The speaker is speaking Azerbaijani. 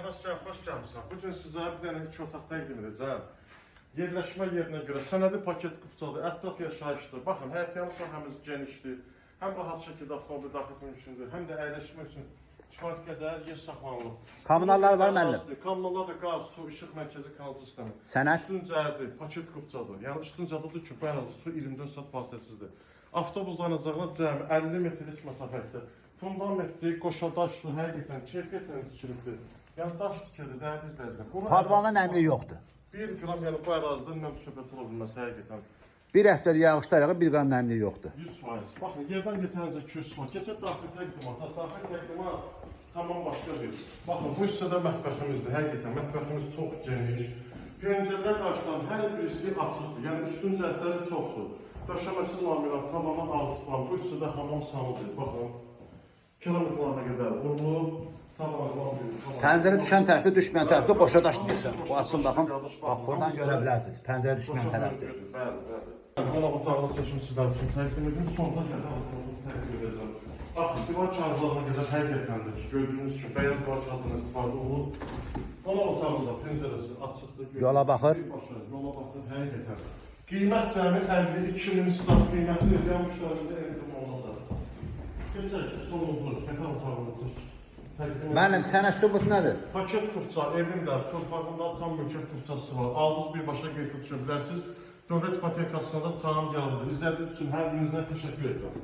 Yanaşcan, xoş gəlmişsən. Bugün sizə bir dənə iki otaq təqdim edəcəm. Yerləşmə yerinə görə sənədi paket qupçadır, ətraf yaşayışdır. Baxın, həyətyanı sahəmiz genişdir. Həm rahat şəkildə avtomobil daxil mümkündür, həm də əyləşmək üçün kifayət qədər yer saxlanılıb. Kommunallar var mənim. Kommunallar da qaz, su, işıq mərkəzi kanal sistemi. Sənəd? Üstüncədir, paket qupçadır. Yəni üstüncədir ki, bu ərazi su 24 saat fasiləsizdir. Avtobus dayanacağına cəmi 50 metrlik məsafədə. Fundamentli, qoşadaşlı, həqiqətən, keyfiyyətlə tikilibdir. Yəni daş tikildi, dəyərli izləyicilər. Padvanla əmri yoxdur. 1 qram, yəni bu ərazidə mən söhbət ola bilməsi həqiqətən. Bir həftəlik yağışlar yağı 1 qram əmri yoxdur. 100%. Baxın, yerdən yetərincə 200%. Keçək daxil təqdimata. Daxil təqdimat tamam başqa bir. Baxın, bu hissədə mətbəximizdir. Həqiqətən, mətbəximiz çox geniş. Pəncərələr qarşıdan hər birisi açıqdır. Yəni üstün cəhətləri çoxdur. Döşəməsi laminat, tavanı alçılan. Bu hissədə hamam sanıdır. Baxın. Kilometrlərə qədər vurulub. Pəncərə düşən tərəfdə, düşməyən tərəfdə qoşa daş deyirsən. Bu açın baxın. Bax, buradan görə bilərsiniz. Pəncərə düşməyən tərəfdir. Bəli, bəli. Qonaq otağını çəkim sizlər üçün təqdim edin. Sonda gələn otağını təqdim edəcəm. Baxın, divar kağızlarına qədər həqiqətəndir ki, gördüyünüz kimi bəyaz divar kağızlarına istifadə olunur. Qonaq otağında pəncərəsi açıqdır. Yola baxır. Birbaşa yola baxır, həqiqətən. Qiymət cəmi 52.000 stat qiymətlidir. Ya müştərimizə endirim olacaq. Keçək ki, sonuncu metal otağını çək. Mənim sənət sübut nədir? Paket qupça, evində, torpağında tam mülkiyyət qupçası var. Aldınız birbaşa qeyddə düşə bilərsiniz. Dövlət ipotekasında da tam yanıdır. İzlədiyiniz üçün hər birinizə təşəkkür edirəm.